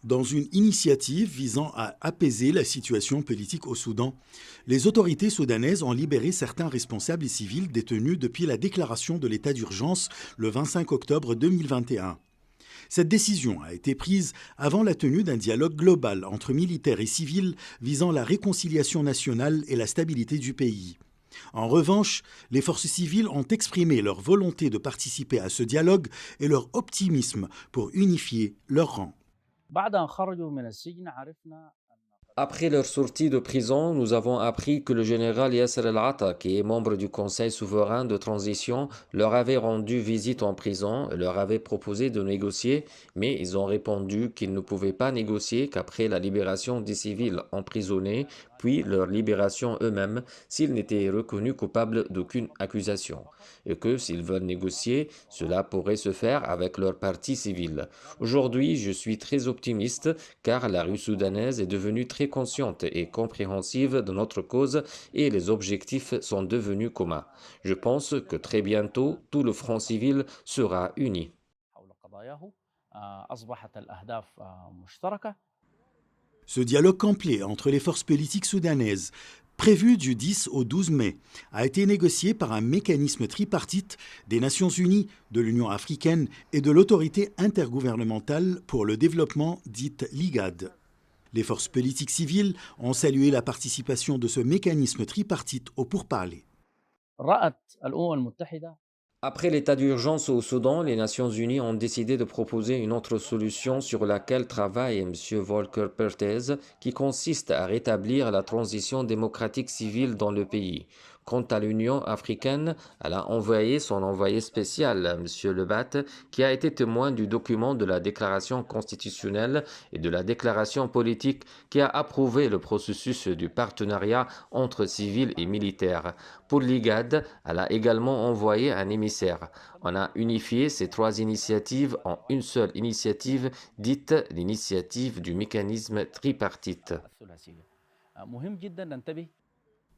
Dans une initiative visant à apaiser la situation politique au Soudan, les autorités soudanaises ont libéré certains responsables et civils détenus depuis la déclaration de l'état d'urgence le 25 octobre 2021. Cette décision a été prise avant la tenue d'un dialogue global entre militaires et civils visant la réconciliation nationale et la stabilité du pays. En revanche, les forces civiles ont exprimé leur volonté de participer à ce dialogue et leur optimisme pour unifier leurs rangs. بعد أن خرجوا من السجن عرفنا Après leur sortie de prison, nous avons appris que le général Yasser El-Atta, qui est membre du Conseil souverain de transition, leur avait rendu visite en prison et leur avait proposé de négocier, mais ils ont répondu qu'ils ne pouvaient pas négocier qu'après la libération des civils emprisonnés, puis leur libération eux-mêmes, s'ils n'étaient reconnus coupables d'aucune accusation, et que s'ils veulent négocier, cela pourrait se faire avec leur parti civil. Aujourd'hui, je suis très optimiste car la rue soudanaise est devenue très consciente et compréhensive de notre cause et les objectifs sont devenus communs. Je pense que très bientôt, tout le front civil sera uni. حول قضاياه أصبحت الأهداف مشتركة. Ce dialogue complet entre les forces politiques soudanaises, prévu du 10 au 12 mai, a été négocié par un mécanisme tripartite des Nations Unies, de l'Union africaine et de l'autorité intergouvernementale pour le développement dite l'IGAD. Les forces politiques civiles ont salué la participation de ce mécanisme tripartite aux pourparlers. رأت الأمم المتحدة Après l'état d'urgence au Soudan, les Nations Unies ont décidé de proposer une autre solution sur laquelle travaille M. Volker Perthes, qui consiste à rétablir la transition démocratique civile dans le pays. Quant à l'Union africaine, elle a envoyé son envoyé spécial, M. Lebat, qui a été témoin du document de la déclaration constitutionnelle et de la déclaration politique qui a approuvé le processus du partenariat entre civils et militaires. Pour l'IGAD, elle a également envoyé un émissaire. On a unifié ces trois initiatives en une seule initiative, dite l'initiative du mécanisme tripartite. الثلاثية. مهم جدا ننتبه.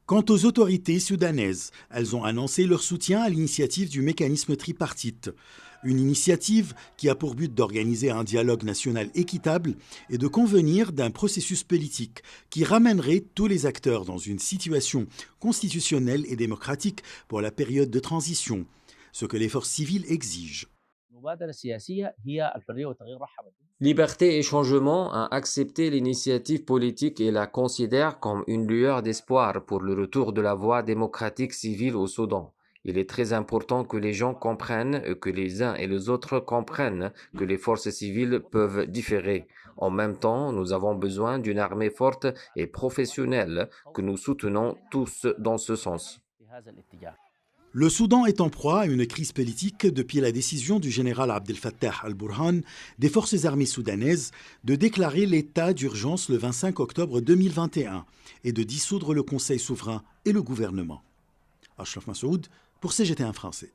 Quant aux autorités soudanaises, elles ont annoncé leur soutien à l'initiative du mécanisme tripartite, une initiative qui a pour but d'organiser un dialogue national équitable et de convenir d'un processus politique qui ramènerait tous les acteurs dans une situation constitutionnelle et démocratique pour la période de transition, ce que les forces civiles exigent. المبادرة السياسية هي الحرية والتغيير رحب بها. Liberté et Changement a accepté l'initiative politique et la considère comme une lueur d'espoir pour le retour de la voie démocratique civile au Soudan. Il est très important que les gens comprennent et que les uns et les autres comprennent que les forces civiles peuvent différer. En même temps, nous avons besoin d'une armée forte et professionnelle que nous soutenons tous dans ce sens. في هذا الاتجاه. Le Soudan est en proie à une crise politique depuis la décision du général Abdel Fattah al-Burhan des forces armées soudanaises de déclarer l'état d'urgence le 25 octobre 2021 et de dissoudre le Conseil souverain et le gouvernement. Ashraf Massoud pour CGT1 français.